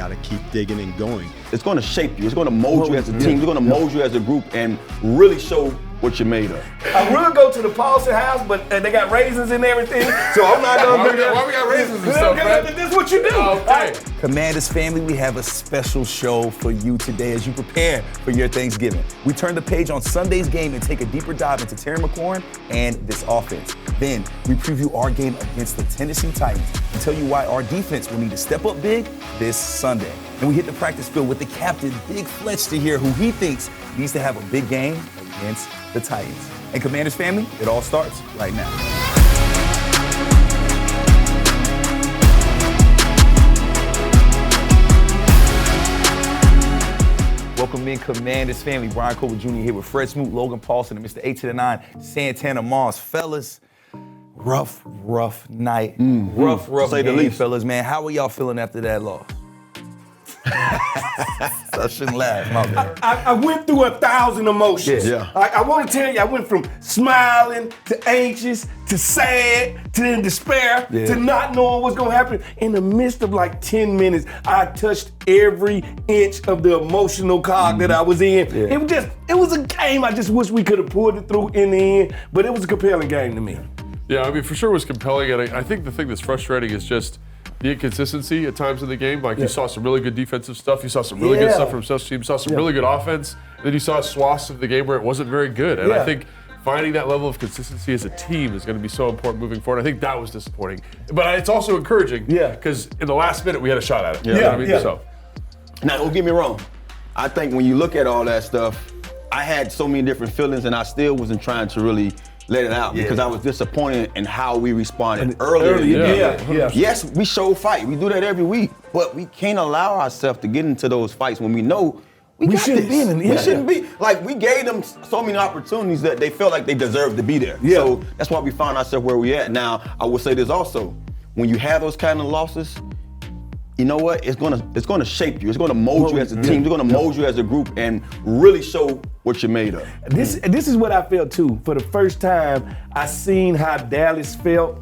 got to keep digging and going. It's going to shape you. It's going to mold you as a team. It's going to mold you as a group and really show what you're made of. I will go to the Paulson house, but they got raisins and everything, so I'm not going to do that. Why we got raisins and stuff, man? This is what you do. Okay. Commanders family, we have a special show for you today as you prepare for your Thanksgiving. We turn the page on Sunday's game and take a deeper dive into Terry McLaurin and this offense. Then we preview our game against the Tennessee Titans and tell you why our defense will need to step up big this Sunday. And we hit the practice field with the captain, Big Fletch, to hear who he thinks needs to have a big game against the Titans. And Commanders family, it all starts right now. Welcome in, Commanders family. Brian Colbert Jr. here with Fred Smoot, Logan Paulson, and Mr. 8 to the 9, Santana Moss. Fellas, rough night. Rough game, fellas, man. How are y'all feeling after that loss? I shouldn't laugh. My bad. I went through 1,000 emotions. Yeah. I want to tell you, I went from smiling to anxious to sad to in despair to not knowing what's going to happen. In the midst of like 10 minutes, I touched every inch of the emotional cog that I was in. Yeah. It was a game I just wish we could have pulled it through in the end, but it was a compelling game to me. Yeah, I mean, for sure it was compelling, and I think the thing that's frustrating is just the inconsistency at times in the game. Like, you saw some really good defensive stuff, you saw some really good stuff from special teams, you saw some really good offense, and then you saw swaths of the game where it wasn't very good. And I think finding that level of consistency as a team is going to be so important moving forward. I think that was disappointing. But it's also encouraging because in the last minute we had a shot at it. You know what I mean? So. Now, don't get me wrong. I think when you look at all that stuff, I had so many different feelings and I still wasn't trying to really let it out because I was disappointed in how we responded earlier. Yes, we show fight. We do that every week. But we can't allow ourselves to get into those fights when we know we shouldn't be in them. We shouldn't be. Like, we gave them so many opportunities that they felt like they deserved to be there. So that's why we found ourselves where we at. Now, I will say this also. When you have those kind of losses, you know what? It's gonna shape you. It's gonna mold you as a team. It's gonna mold you as a group and really show what you're made of. This is what I felt too. For the first time, I seen how Dallas felt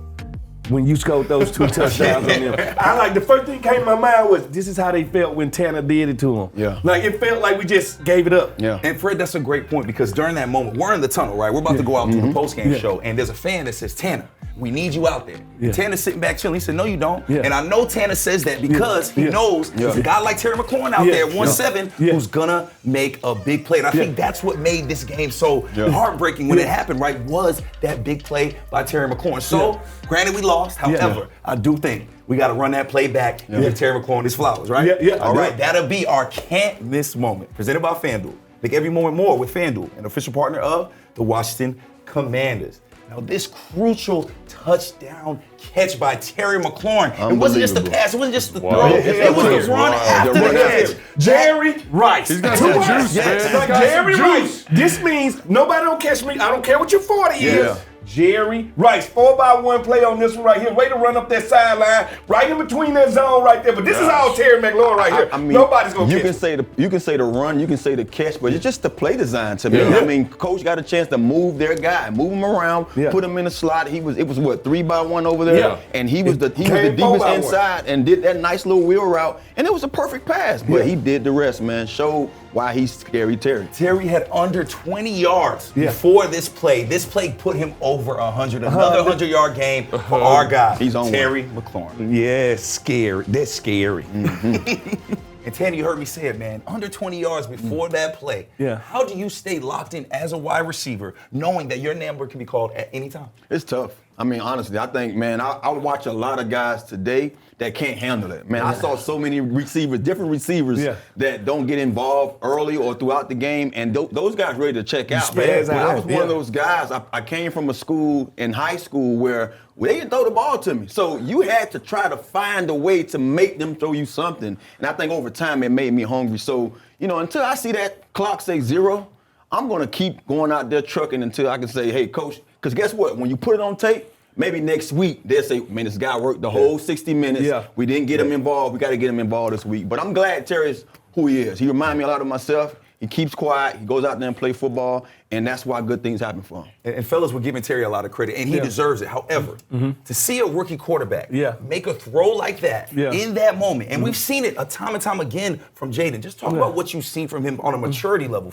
when you scored those 2 touchdowns on them. The first thing came to my mind was this is how they felt when Tanner did it to them. Yeah. Like, it felt like we just gave it up. Yeah. And Fred, that's a great point because during that moment, we're in the tunnel, right? We're about to go out to the post-game show, and there's a fan that says, Tanner, we need you out there. Yeah. Tanner's sitting back chilling. He said, no, you don't. Yeah. And I know Tanner says that because he knows there's a guy like Terry McLaurin out there at 1-7 who's gonna make a big play. And I think that's what made this game so heartbreaking when it happened, right? Was that big play by Terry McLaurin. So, granted, we lost. However, I do think we got to run that play back and give Terry McLaurin his flowers, right? All right, that'll be our can't miss moment presented by FanDuel. Make every moment more with FanDuel, an official partner of the Washington Commanders. Now, this crucial touchdown catch by Terry McLaurin. It wasn't just the pass, it wasn't just the throw, it was the run after the catch. Jerry Rice. He's got some juice, man. Jerry Rice. This means nobody don't catch me. I don't care what your 40 is. Jerry Rice, 4x1 play on this one right here. Way to run up that sideline, right in between that zone right there. But this is all Terry McLaurin right here. I mean, nobody's gonna catch. You can say the run, you can say the catch, but it's just the play design to me. I mean, coach got a chance to move their guy, move him around, put him in the slot. It was what, 3x1 over there, and he was the deepest inside and did that nice little wheel route, and it was a perfect pass. But he did the rest, man. Showed why he's scary Terry. Terry had under 20 yards before this play. This play put him over 100. Another 100-yard game for our guy, He's on Terry McLaurin. Yeah, scary. That's scary. And Tanny, you heard me say it, man. Under 20 yards before that play. How do you stay locked in as a wide receiver knowing that your number can be called at any time? It's tough. I mean, honestly, I think, man, I watch a lot of guys today that can't handle it. Man, I saw so many receivers, different receivers that don't get involved early or throughout the game, and those guys ready to check out. Man. But I was one of those guys. I came from a school in high school where they didn't throw the ball to me. So you had to try to find a way to make them throw you something. And I think over time it made me hungry. So, until I see that clock say 0, I'm going to keep going out there trucking until I can say, hey, coach, because guess what? When you put it on tape, maybe next week they'll say, man, this guy worked the whole 60 minutes. We didn't get him involved. We got to get him involved this week. But I'm glad Terry's who he is. He reminds me a lot of myself. He keeps quiet. He goes out there and plays football. and that's why good things happen for him. And fellas, we're giving Terry a lot of credit, and he deserves it. However, to see a rookie quarterback make a throw like that in that moment, and we've seen it a time and time again from Jayden. Just talk about what you've seen from him on a maturity level.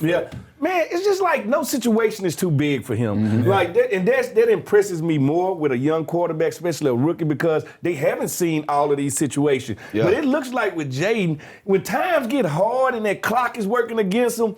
Man, it's just like no situation is too big for him. Like that impresses me more with a young quarterback, especially a rookie, because they haven't seen all of these situations. But it looks like with Jayden, when times get hard and that clock is working against him,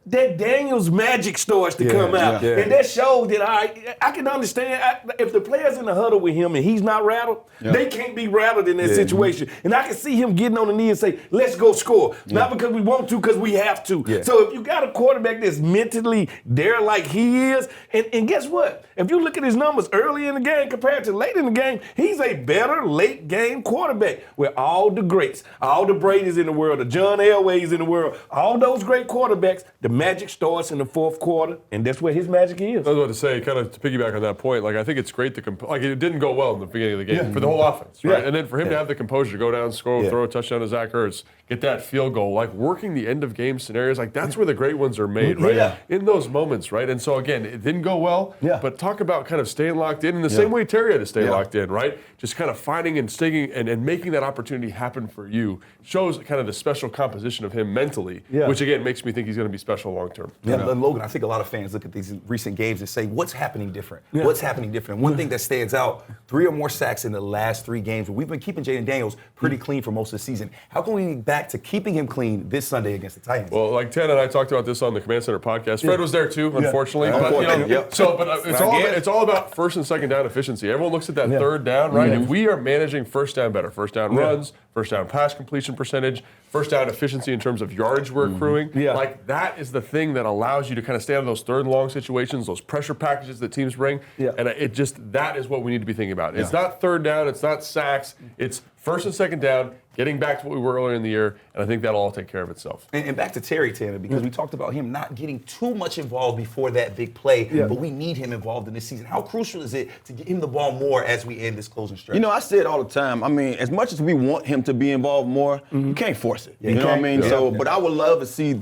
that Daniels magic starts to come out. And that shows that I can understand if the players in the huddle with him and he's not rattled, they can't be rattled in that situation. And I can see him getting on the knee and say, let's go score. Not because we want to, because we have to. So if you got a quarterback that's mentally there like he is, and guess what? If you look at his numbers early in the game compared to late in the game, he's a better late game quarterback with all the greats, all the Bradys in the world, the John Elways in the world, all those great quarterbacks. The magic starts in the fourth quarter, and that's where his magic is. I was about to say, kind of to piggyback on that point, like I think it's great to like it didn't go well in the beginning of the game for the whole offense, right? And then for him to have the composure to go down, score, throw a touchdown to Zach Ertz, get that field goal, like working the end of game scenarios, like that's where the great ones are made, right? In those moments, right? And so again, it didn't go well, but talk about kind of staying locked in the same way Terry had to stay locked in, right? Just kind of finding and sticking and making that opportunity happen for you shows kind of the special composition of him mentally, which again makes me think he's going to be special long term. And Logan, I think a lot of fans look at these recent games and say, what's happening different? What's happening different? One thing that stands out, 3 or more sacks in the last 3 games. We've been keeping Jayden Daniels pretty clean for most of the season. How can we be back to keeping him clean this Sunday against the Titans? Well, like Tan and I talked about this on the Command Center podcast. Fred was there too, unfortunately. It's all about first and second down efficiency. Everyone looks at that third down, right? If we are managing first down better, first down runs, first down pass completion percentage, first down efficiency in terms of yardage we're accruing, like that is the thing that allows you to kind of stay out of those third and long situations, those pressure packages that teams bring. And that is what we need to be thinking about. It's not third down, it's not sacks, it's first and second down, getting back to what we were earlier in the year, and I think that'll all take care of itself. And back to Terry, Tanner, because we talked about him not getting too much involved before that big play, but we need him involved in this season. How crucial is it to get him the ball more as we end this closing stretch? You know, I say it all the time. I mean, as much as we want him to be involved more, you can't force it. You know what I mean? But I would love to see,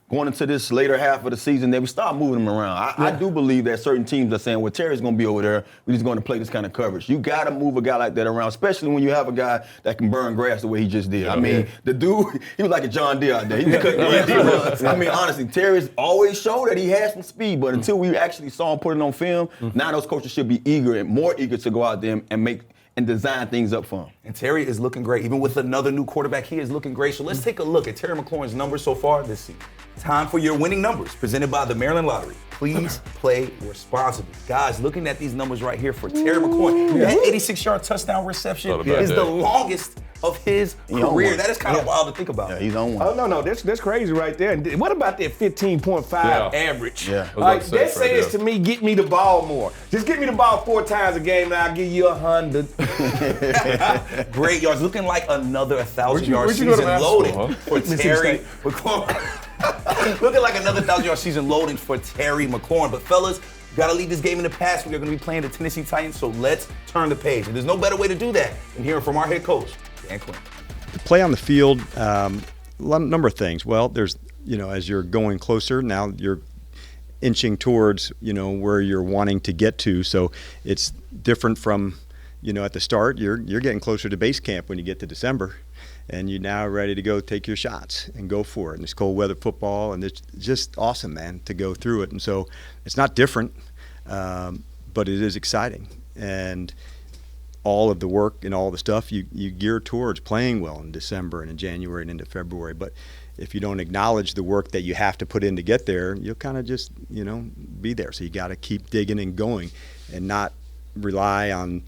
going into this later half of the season, that we start moving him around. I do believe that certain teams are saying, well, Terry's going to be over there. We're just going to play this kind of coverage. You got to move a guy like that around, especially when you have a guy that can burn grass the way he just did. I mean, the dude, he was like a John Deere out there. He was cutting grass. I mean, honestly, Terry's always showed that he has some speed, but until we actually saw him put it on film, now those coaches should be more eager to go out there and design things up for him. And Terry is looking great. Even with another new quarterback, he is looking great. So let's take a look at Terry McLaurin's numbers so far this season. Time for your winning numbers, presented by the Maryland Lottery. Please play responsibly. Guys, looking at these numbers right here for Terry McLaurin, that 86-yard touchdown reception is the longest of his career. That is kind of wild to think about. Yeah, he's on one. Oh, no, that's crazy right there. And what about that 15.5 average? Like, that says to me, get me the ball more. Just get me the ball 4 times a game, and I'll give you 100. Great yards. Looking like another 1,000-yard season loaded for Terry McLaurin. Looking like another 1,000-yard season loading for Terry McLaurin. But fellas, you gotta leave this game in the past. We are gonna be playing the Tennessee Titans, so let's turn the page. And there's no better way to do that than hearing from our head coach, Dan Quinn. To play on the field, a number of things. Well, there's, as you're going closer, now you're inching towards, where you're wanting to get to. So it's different from, at the start, you're getting closer to base camp when you get to December. And you're now ready to go take your shots and go for it. And it's cold weather football, and it's just awesome, man, to go through it. And so it's not different, but it is exciting. And all of the work and all the stuff you gear towards playing well in December and in January and into February. But if you don't acknowledge the work that you have to put in to get there, you'll kind of just, be there. So you got to keep digging and going and not rely on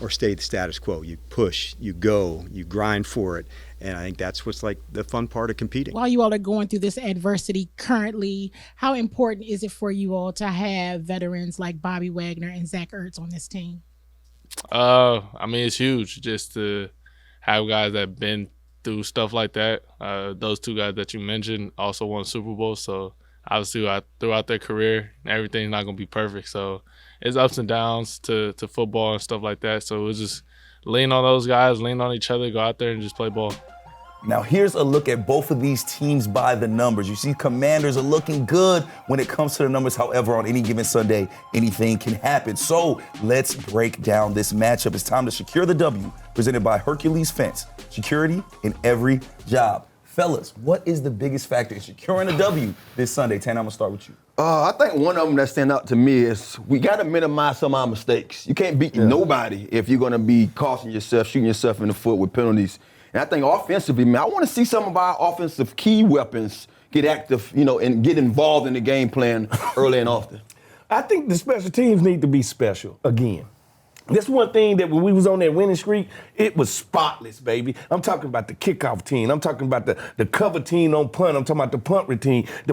or stay the status quo. You push, you go, you grind for it. And I think that's what's like the fun part of competing. While you all are going through this adversity currently, how important is it for you all to have veterans like Bobby Wagner and Zach Ertz on this team? It's huge just to have guys that have been through stuff like that. Those 2 guys that you mentioned also won Super Bowl, so obviously throughout their career, everything's not going to be perfect. So it's ups and downs to football and stuff like that. So it's just lean on those guys, lean on each other, go out there and just play ball. Now here's a look at both of these teams by the numbers. You see Commanders are looking good when it comes to the numbers. However, on any given Sunday, anything can happen. So let's break down this matchup. It's time to secure the W, presented by Hercules Fence. Security in every job. Fellas, what is the biggest factor in securing a W this Sunday? Tan, I'm gonna start with you. I think one of them that stand out to me is we got to minimize some of our mistakes. You can't beat nobody if you're going to be costing yourself, shooting yourself in the foot with penalties. And I think offensively, man, I want to see some of our offensive key weapons get active, and get involved in the game plan early and often. I think the special teams need to be special again. That's one thing that when we was on that winning streak, it was spotless, baby. I'm talking about the kickoff team. I'm talking about the cover team on punt. I'm talking about the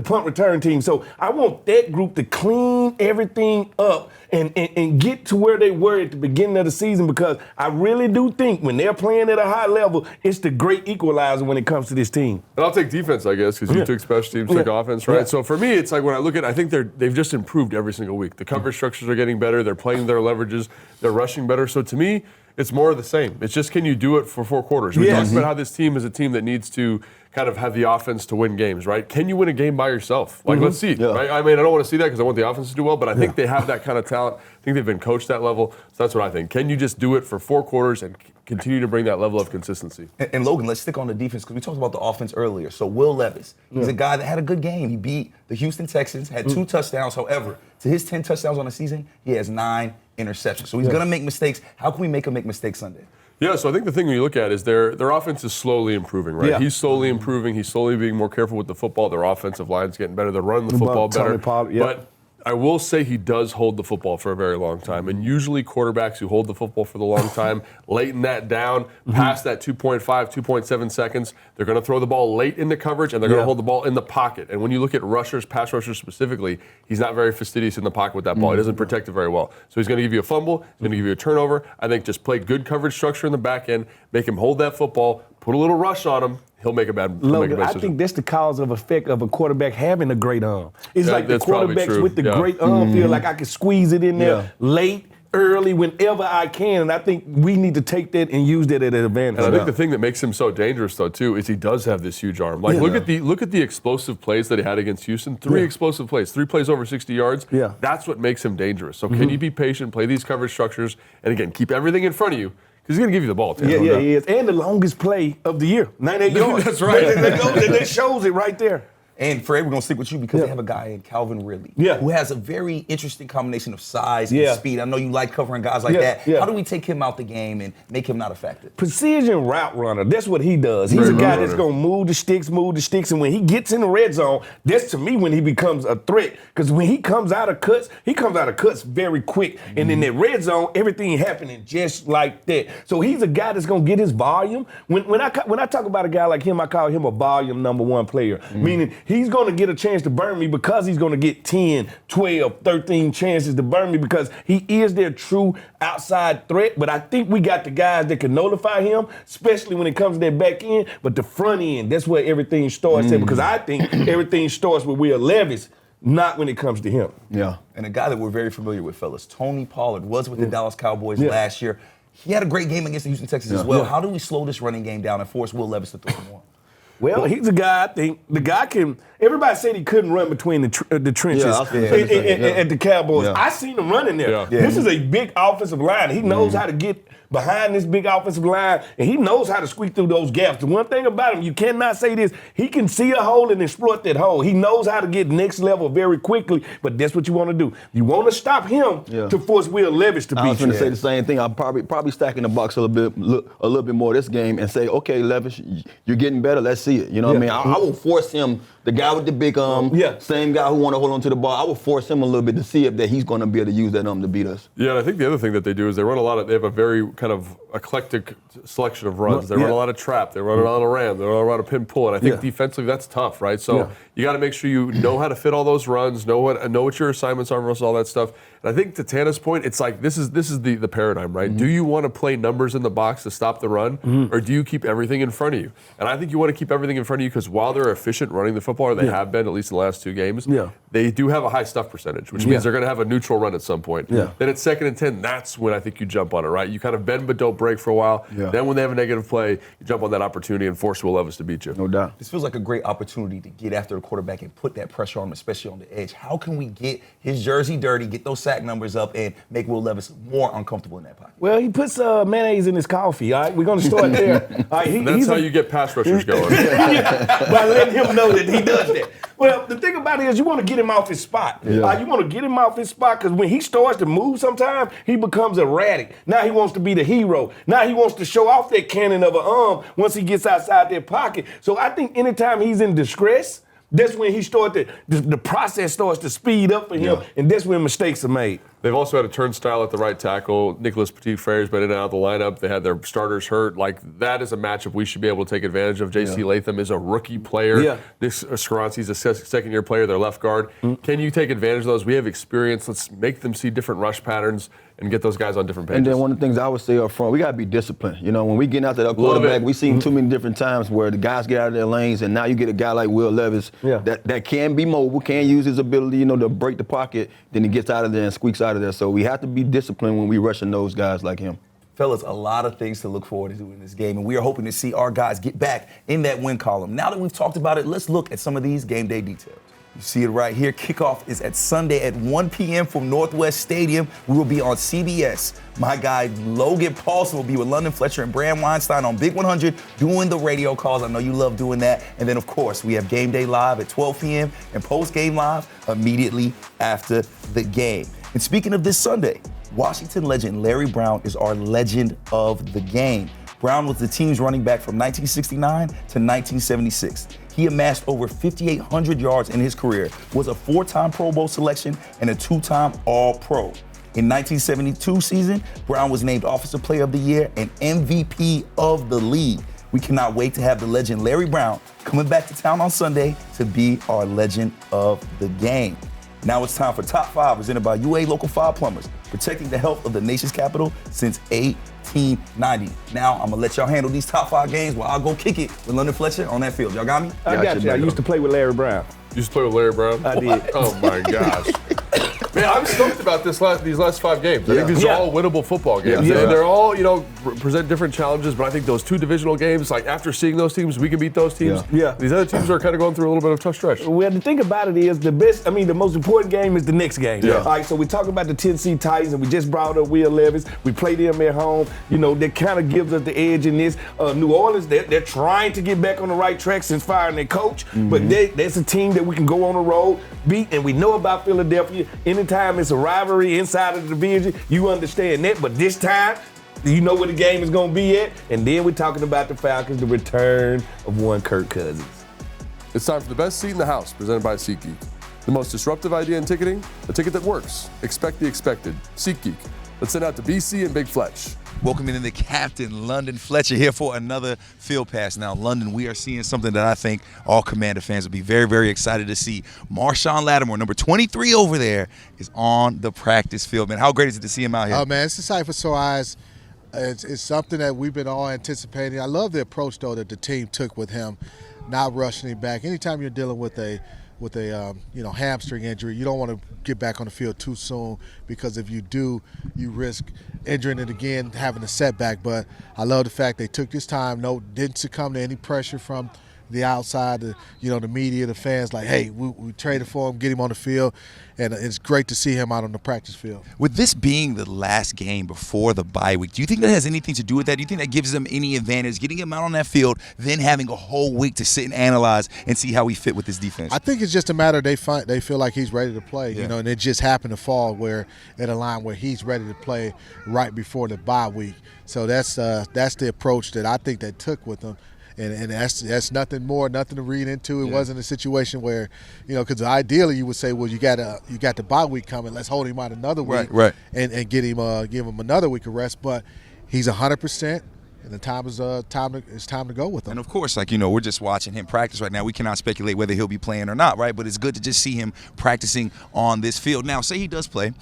punt return team. So I want that group to clean everything up and get to where they were at the beginning of the season, because I really do think when they're playing at a high level, it's the great equalizer when it comes to this team. And I'll take defense, I guess, because you took special teams, took offense, right? So for me, it's like when I look at, I think they've just improved every single week. The coverage structures are getting better. They're playing their leverages. They're rushing better. So to me, it's more of the same. It's just, can you do it for 4 quarters? We talked about how this team is a team that needs to kind of have the offense to win games, right? Can you win a game by yourself? Like, let's see. Yeah. Right? I mean, I don't want to see that because I want the offense to do well, but I think they have that kind of talent. I think they've been coached that level. So that's what I think. Can you just do it for 4 quarters and continue to bring that level of consistency? And Logan, let's stick on the defense because we talked about the offense earlier. So Will Levis, he's a guy that had a good game. He beat the Houston Texans, had 2 touchdowns. However, to his 10 touchdowns on the season, he has 9 interceptions. So he's going to make mistakes. How can we make him make mistakes Sunday? Yeah, so I think the thing when you look at is their offense is slowly improving, right? Yeah. He's slowly improving. He's slowly being more careful with the football. Their offensive line's getting better. They're running the football better. But I will say he does hold the football for a very long time. And usually quarterbacks who hold the football for the long time, lighten that down, past that 2.5, 2.7 seconds, they're going to throw the ball late into coverage and they're going to hold the ball in the pocket. And when you look at rushers, pass rushers specifically, he's not very fastidious in the pocket with that ball. He doesn't protect it very well. So he's going to give you a fumble. He's going to give you a turnover. I think just play good coverage structure in the back end, make him hold that football, put a little rush on him. He'll make a bad decision. I think that's the cause of effect of a quarterback having a great arm. It's like the quarterbacks with the great arm feel like I can squeeze it in there late, early, whenever I can. And I think we need to take that and use that at an advantage. And I think the thing that makes him so dangerous, though, too, is he does have this huge arm. Like, look at the explosive plays that he had against Houston. 3 explosive plays, 3 plays over 60 yards. Yeah. That's what makes him dangerous. So can you be patient, play these coverage structures, and again, keep everything in front of you. Because he's going to give you the ball, too. Yeah, he is. And the longest play of the year, 98 yards. That's right. That shows it right there. And Fred, we're going to stick with you because they have a guy in Calvin Ridley who has a very interesting combination of size and speed. I know you like covering guys like that. How do we take him out the game and make him not effective? Precision route runner. That's what he does. He's a guy that's going to move the sticks. And when he gets in the red zone, that's to me when he becomes a threat. Because when he comes out of cuts very quick. And in that red zone, everything happening just like that. So he's a guy that's going to get his volume. When I talk about a guy like him, I call him a volume number 1 player. Meaning he's going to get a chance to burn me because he's going to get 10, 12, 13 chances to burn me because he is their true outside threat. But I think we got the guys that can nullify him, especially when it comes to that back end. But the front end, that's where everything starts at, because I think everything starts with Will Levis, not when it comes to him. Yeah. And a guy that we're very familiar with, fellas, Tony Pollard, was with the Dallas Cowboys last year. He had a great game against the Houston Texans as well. How do we slow this running game down and force Will Levis to throw more? Well, he's a guy, I think, the guy can, everybody said he couldn't run between the trenches at the Cowboys. I seen him running there. This is a big offensive line. He knows how to get behind this big offensive line, and he knows how to squeak through those gaps. The one thing about him, you cannot say this, he can see a hole and exploit that hole. He knows how to get next level very quickly, but that's what you want to do. You want to stop him to force Will Levis to beat you. I was going to say the same thing. I'm probably stacking the box a little bit more this game and say, okay, Levis, you're getting better. Let's see it. You know what I mean? I will force him, the guy with the big arm, same guy who want to hold on to the ball, I will force him a little bit to see if that he's going to be able to use that arm to beat us. Yeah, and I think the other thing that they do is they have a very kind of eclectic selection of runs. They run a lot of trap. They run a lot of ram. They run a lot of pin pull. And I think defensively that's tough, right? So you got to make sure you know how to fit all those runs, know what your assignments are versus all that stuff. And I think to Tana's point, it's like this is the paradigm, right? Do you want to play numbers in the box to stop the run, or do you keep everything in front of you? And I think you want to keep everything in front of you because while they're efficient running the football, or They have been, at least in the last 2 games. Yeah. They do have a high stuff percentage, which means they're going to have a neutral run at some point. Yeah. Then at 2nd and 10, that's when I think you jump on it, right? You kind of bend but don't break for a while. Yeah. Then when they have a negative play, you jump on that opportunity and force Will Levis to beat you. No doubt. This feels like a great opportunity to get after the quarterback and put that pressure on him, especially on the edge. How can we get his jersey dirty, get those sack numbers up, and make Will Levis more uncomfortable in that pocket? Well, he puts mayonnaise in his coffee, all right? We're going to start there. All right, That's how you get pass rushers going. By letting him know that he does that. Well, the thing about it is you want to get him off his spot. Yeah. You want to get him off his spot because when he starts to move sometimes, he becomes erratic. Now he wants to be the hero. Now he wants to show off that cannon of an arm once he gets outside that pocket. So I think anytime he's in distress, that's when he the process starts to speed up for him, and that's when mistakes are made. They've also had a turnstile at the right tackle. Nicholas Petit-Frere's been in and out of the lineup. They had their starters hurt. Like, that is a matchup we should be able to take advantage of. J.C. Latham is a rookie player. Yeah. This Skaronski's a second-year player, their left guard. Can you take advantage of those? We have experience. Let's make them see different rush patterns and get those guys on different pages. And then one of the things I would say up front, we got to be disciplined. You know, when we get out to that quarterback, we've seen too many different times where the guys get out of their lanes, and now you get a guy like Will Levis that can be mobile, can use his ability, to break the pocket, then he gets out of there and squeaks out of there. So we have to be disciplined when we rushing those guys like him. Fellas, a lot of things to look forward to in this game, and we are hoping to see our guys get back in that win column. Now that we've talked about it, let's look at some of these game day details. You see it right here. Kickoff is at Sunday at 1 p.m. from Northwest Stadium. We will be on CBS. My guy Logan Paulson will be with London Fletcher and Bram Weinstein on Big 100 doing the radio calls. I know you love doing that. And then, of course, we have Game Day Live at 12 p.m. and Post-Game Live immediately after the game. And speaking of this Sunday, Washington legend Larry Brown is our legend of the game. Brown was the team's running back from 1969 to 1976. He amassed over 5,800 yards in his career, was a 4-time Pro Bowl selection, and a 2-time All-Pro. In 1972 season, Brown was named Offensive Player of the Year and MVP of the league. We cannot wait to have the legend Larry Brown coming back to town on Sunday to be our legend of the game. Now it's time for Top 5, presented by UA Local 5 Plumbers, protecting the health of the nation's capital since 1890. Now I'm gonna let y'all handle these top 5 games while I'll go kick it with London Fletcher on that field. Y'all got me? I got you. I used to play with Larry Brown. You used to play with Larry Brown? I did. Oh my gosh. Man, I'm stoked about these last 5 games. I think these are all winnable football games. Yeah. And they're all, present different challenges, but I think those 2 divisional games, like after seeing those teams, we can beat those teams. Yeah. These other teams are kind of going through a little bit of a tough stretch. Well, the thing about it is the most important game is the next game. Yeah. All right, so we talk about the Tennessee Titans, and we just brought up Will Levis. We play them at home. That kind of gives us the edge in this. New Orleans, they're trying to get back on the right track since firing their coach, but that's a team that we can go on the road, beat, and we know about Philadelphia. Anytime it's a rivalry inside of the division, you understand that, but this time, you know where the game is going to be at, and then we're talking about the Falcons, the return of one Kirk Cousins. It's time for the best seat in the house, presented by SeatGeek. The most disruptive idea in ticketing, a ticket that works. Expect the expected. SeatGeek. Let's send out to BC and Big Fletch. Welcoming in the captain, London Fletcher, here for another field pass. Now, London, we are seeing something that I think all Commander fans will be very, very excited to see. Marshawn Latimore, number 23 over there, is on the practice field. Man, how great is it to see him out here? Oh, man, it's a sight for sore eyes. It's something that we've been all anticipating. I love the approach, though, that the team took with him, not rushing him back. Anytime you're dealing with a hamstring injury, you don't want to get back on the field too soon, because if you do, you risk injuring it again, having a setback. But I love the fact they took this time, didn't succumb to any pressure from the outside, the media, the fans, like, hey, we traded for him, get him on the field, and it's great to see him out on the practice field. With this being the last game before the bye week, do you think that has anything to do with that? Do you think that gives them any advantage, getting him out on that field, then having a whole week to sit and analyze and see how he fit with this defense? I think it's just a matter they feel like he's ready to play, and it just happened to fall where at a line where he's ready to play right before the bye week. So that's the approach that I think they took with him. And that's nothing more, nothing to read into. It wasn't a situation where, because ideally you would say, well, you got the bye week coming. Let's hold him out another week, right. and give him another week of rest. But he's 100%, and the time is time to go with him. And of course, we're just watching him practice right now. We cannot speculate whether he'll be playing or not, right? But it's good to just see him practicing on this field. Now, say he does play.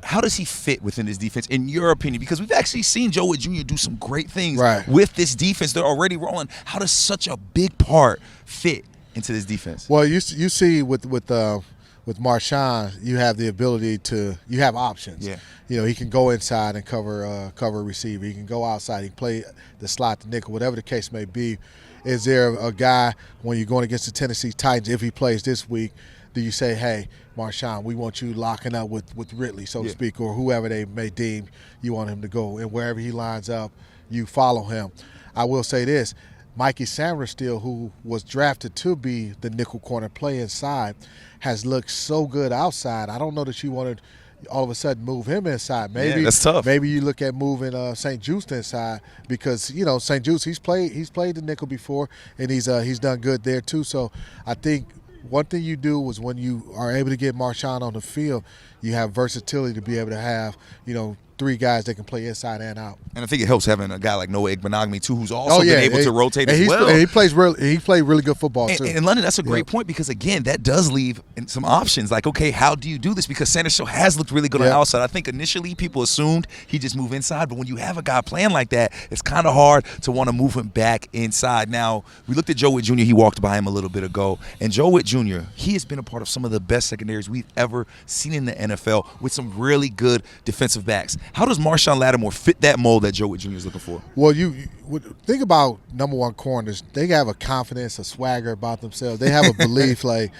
How does he fit within this defense, in your opinion? Because we've actually seen Joe Wood Jr. do some great things with this defense. They're already rolling. How does such a big part fit into this defense? Well, you see with Marshawn, you have the ability you have options. Yeah. He can go inside and cover a receiver. He can go outside. He can play the slot, the nickel, whatever the case may be. Is there a guy when you're going against the Tennessee Titans, if he plays this week, do you say, hey, Marshawn, we want you locking up with Ridley, so to speak, or whoever they may deem you want him to go, and wherever he lines up, you follow him. I will say this. Mikey Sainristil, who was drafted to be the nickel corner, play inside, has looked so good outside. I don't know that you want to all of a sudden move him inside. Maybe that's tough. Maybe you look at moving St. Juste inside because St. Juste he's played the nickel before and he's done good there too. So I think one thing you do is when you are able to get Marshawn on the field, you have versatility to be able to have 3 guys that can play inside and out. And I think it helps having a guy like Noah Igbenogany too, who's also been able to rotate as well. And he played really good football too. And in London, that's a great point because again, that does leave some options. Like, okay, how do you do this? Because Sanderson has looked really good on the outside. I think initially people assumed he just moved inside, but when you have a guy playing like that, it's kind of hard to want to move him back inside. Now, we looked at Joe Witt Jr. He walked by him a little bit ago, and Joe Witt Jr. he has been a part of some of the best secondaries we've ever seen in the NFL with some really good defensive backs. How does Marshawn Latimore fit that mold that Joe Witt Jr. is looking for? Well, you think about number one corners. They have a confidence, a swagger about themselves. They have a belief, like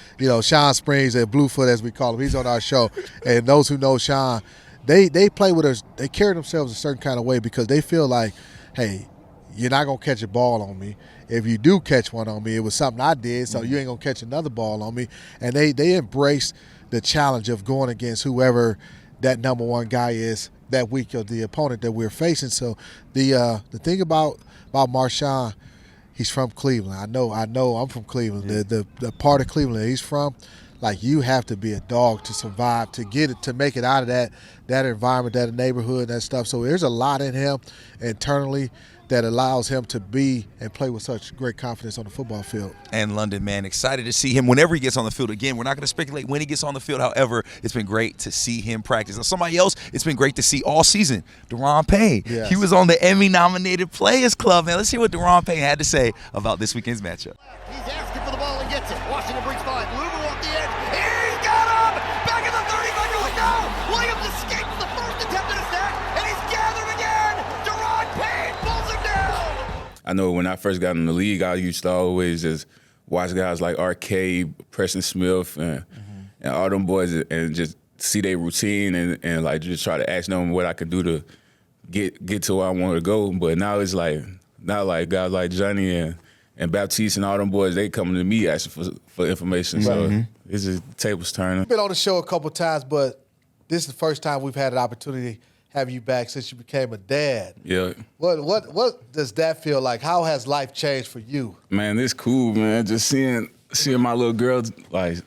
Sean Springs at Bluefoot, as we call him. He's on our show, and those who know Sean, they play with us. They carry themselves a certain kind of way because they feel like, hey, you're not gonna catch a ball on me. If you do catch one on me, it was something I did, so you ain't gonna catch another ball on me. And they embrace the challenge of going against whoever that number one guy is that week of the opponent that we're facing. So the thing about Marshawn, he's from Cleveland. I know I'm from Cleveland. The part of Cleveland he's from, like, you have to be a dog to survive, to get it, to make it out of that environment, that neighborhood, that stuff. So there's a lot in him internally that allows him to be and play with such great confidence on the football field. And London, man, excited to see him whenever he gets on the field. Again, we're not going to speculate when he gets on the field. However, it's been great to see him practice. Now, somebody else it's been great to see all season, Daron Payne. Yes. He was on the Emmy-nominated Players Club, man. Let's hear what Daron Payne had to say about this weekend's matchup. He's asking for the ball and gets it. Washington brings 5. Luber off the edge. He's got him! Back in the 35. Here we go! Williams escapes the first attempt at a sack, and he's gathered again! Daron Payne pulls him down! I know when I first got in the league, I used to always just watch guys like Arcade, Preston Smith, and all them boys, and just see their routine and like just try to ask them what I could do to get to where I wanted to go. But now it's like not like guys like Johnny and Baptiste and all them boys, they coming to me asking for information. Right. So it's just tables turning. Been on the show a couple of times, but this is the first time we've had an opportunity to have you back since you became a dad. Yeah. What does that feel like? How has life changed for you? Man, it's cool, man. Just seeing my little girl, like,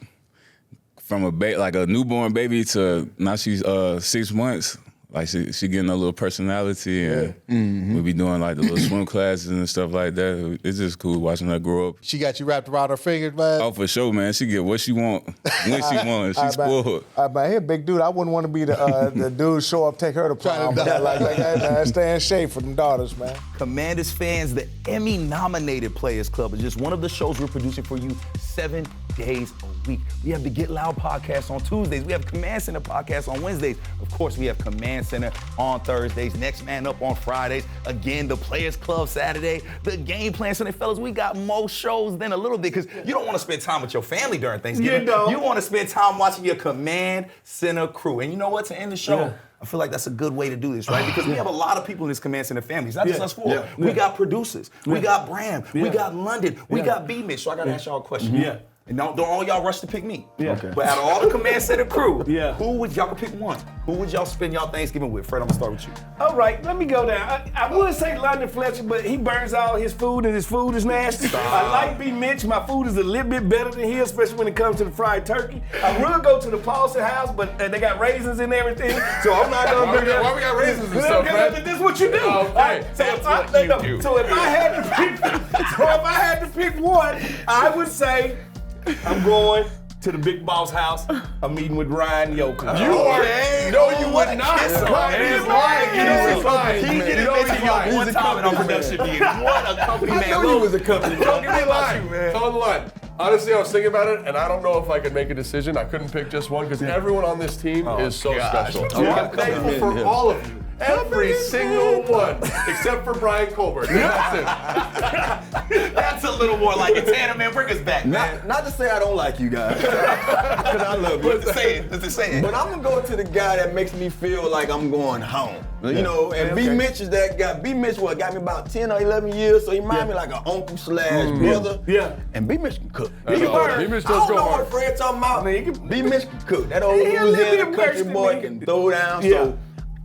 from a newborn baby to now she's 6 months. Like she getting a little personality, and we be doing like the little swim classes and stuff like that. It's just cool watching her grow up. She got you wrapped around her fingers, man? Oh, for sure, man. She get what she want when she want. She's spoiled. But here, big dude, I wouldn't want to be the dude show up, take her to prom. Like that, man. Stay in shape for them daughters, man. Commanders fans, the Emmy-nominated Players Club is just one of the shows we're producing for you 7 days a week. We have the Get Loud podcast on Tuesdays. We have Command Center podcast on Wednesdays. Of course, we have Command Center on Thursdays. Next Man Up on Fridays. Again, the Players Club Saturday. The Game Plan Sunday. Fellas, we got more shows than a little bit because you don't want to spend time with your family during Thanksgiving. You want to spend time watching your Command Center crew. And you know what? To end the show, I feel like that's a good way to do this, right? Because we have a lot of people in this Command Center family. It's not just us 4. We got producers. We got Bram. We got London. We got B-Mitch. So I got to ask y'all a question. And don't all y'all rush to pick me. Okay. But out of all the Command Center crew, who would y'all could pick one? Who would y'all spend y'all Thanksgiving with? Fred, I'm gonna start with you. All right, let me go down. I would say London Fletcher, but he burns all his food and his food is nasty. I like B. Mitch. My food is a little bit better than his, especially when it comes to the fried turkey. I would go to the Paulson house, but they got raisins and everything, so I'm not gonna bring that. Why we got raisins and stuff, man? This is what you do. Okay. So if I had to pick one, I would say I'm going to the big boss house. I'm meeting with Ryan Yoker. You are? No, you would not. He did it one time in our production meeting. What a company man. I knew he was a company man. Don't give me a lie. Tell the line. Honestly, I was thinking about it, and I don't know if I could make a decision. I couldn't pick just one because everyone on this team is so special. So I'm thankful for all of you. Every single one, except for Brian Colbert. That's it. That's a little more like it. Tanner, man, bring us back, man. Not to say I don't like you guys, because I love you. Let's say it. But I'm gonna go to the guy that makes me feel like I'm going home. You know, and B. Mitch is that guy. B. Mitch got me about 10 or 11 years, so he reminds me like an uncle / brother. Yeah. And B. Mitch can cook. B. Mitch does go I don't know hard. what Fred talking about. B. Mitch can cook. That old Louisiana country boy can throw down. So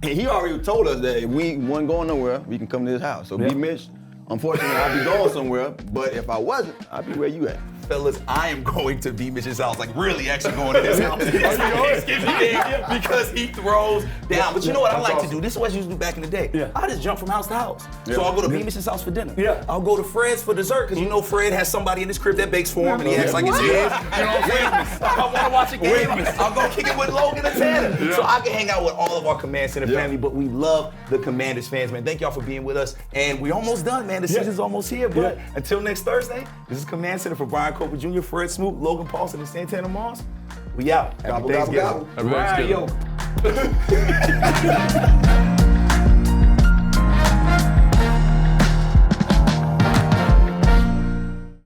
he already told us that if we wasn't going nowhere, we can come to his house. So B. Mitch, unfortunately, I'd be going somewhere. But if I wasn't, I'd be where you at. Fellas, I am going to B. Mitch's house, like really actually going to his house. Because he throws down. But you know what I like to do? This is what I used to do back in the day. I just jump from house to house. So I'll go to B. Mitch's house for dinner. I'll go to Fred's for dessert, because you know Fred has somebody in his crib that bakes for him and he acts like it's his. You know what I'm saying? I want to watch a game. I'll go kick it with Logan and Tanner. So I can hang out with all of our Command Center family, but we love the Commanders fans, man. Thank y'all for being with us. And we're almost done, man. The season's almost here. But until next Thursday, this is Command Center for Brian Colbert Jr., Fred Smoot, Logan Paulson, and Santana Moss. We out. Happy Thanksgiving. Happy Thanksgiving.